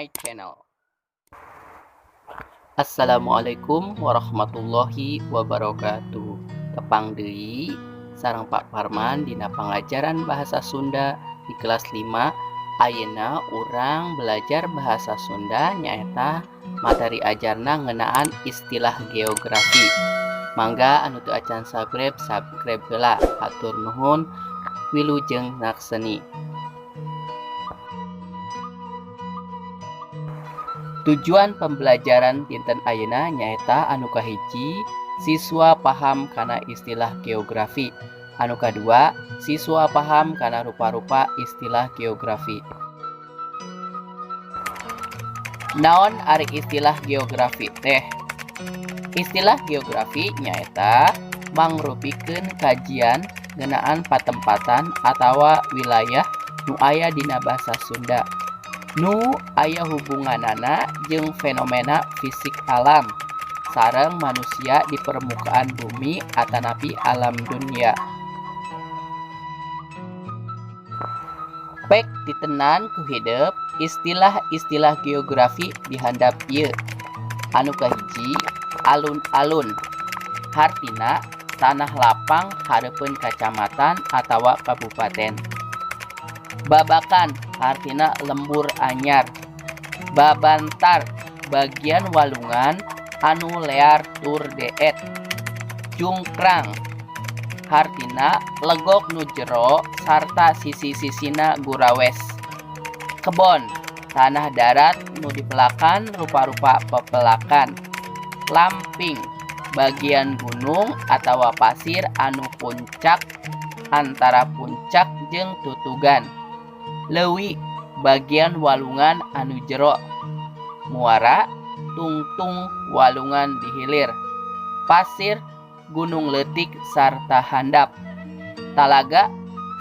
my channel. Assalamualaikum warahmatullahi wabarakatuh. Tepang deui sareng Pak Parman dina pangajaran bahasa Sunda di kelas 5. Ayeuna urang belajar bahasa Sunda nyaeta materi ajarna ngeunaan istilah geografi. Mangga anu teu acan subscribe heula. Hatur nuhun. Wilujeng Nakseni. Tujuan pembelajaran dinten ayeuna nyaeta anu kahiji, siswa paham kana istilah geografi. Anu kadua, siswa paham kana rupa-rupa istilah geografi. Naon ari istilah geografi teh? Istilah geografi nyaeta mangrupikeun kajian ngeunaan patempatan atawa wilayah nu aya dina basa Sunda, nu aya hubunganana jeung fenomena fisik alam sareng manusia di permukaan bumi atanapi alam dunia. Pek ditenan ku hideuk istilah-istilah geografi di handap ieu. Anu kahiji, alun-alun. Hartina tanah lapang hareupeun kacamatan atawa kabupaten. Babakan artina lembur anyar. Babantar bagian walungan anu lear tur deet. Jungkrang hartina legok nu jero sarta sisi-sisina gurawes. Kebon tanah darat nu dipelakan rupa-rupa pepelakan. Lamping bagian gunung atawa pasir anu puncak antara puncak jeung tutugan. Leuwi bagian walungan anu jero. Muara tungtung walungan di hilir. Pasir gunung leutik sarta handap. Talaga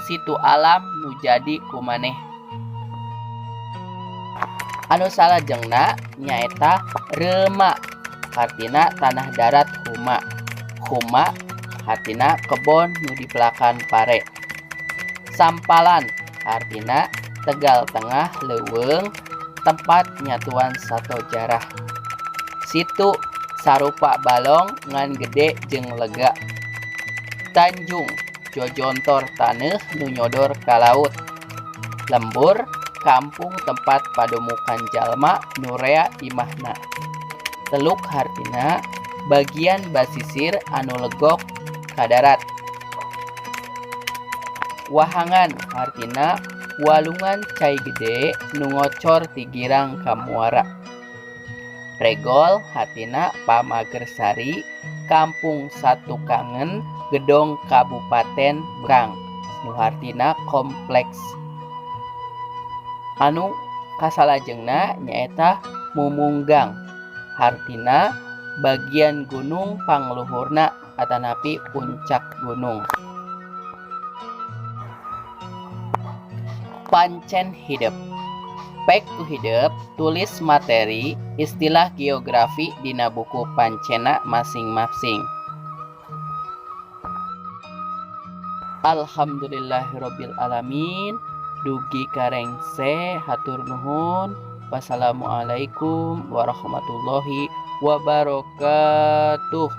situ alam nu jadi kumaneh. Anu salajengna nyaeta reuma. Artina tanah darat huma. Huma artina kebon nu dipelakan pare. Sampalan artina tegal tengah leuweung tempat nyatuan sato jarah. Situ sarupa balong ngan gede jeung lega. Tanjung jojontor taneuh nu nyodor ka laut. Lembur kampung tempat pademukan jalma nu rea imahna. Teluk hartina bagian basisir anu legok ka darat. Wahangan artina walungan cai gede nu ngocor ti girang ka muara. Regol hartina pamagersari kampung satu kangen gedong kabupaten Brang nu hartina kompleks. Anu kasalajengna nyaeta mumunggang. Hartina bagian gunung pangluhurna atanapi puncak gunung. Pancen hidup. Pek ku hidup tulis materi istilah geografi dina buku pancena masing-masing. Alhamdulillahirabbil alamin. Dugi karengse hatur nuhun. Wassalamualaikum warahmatullahi wabarakatuh.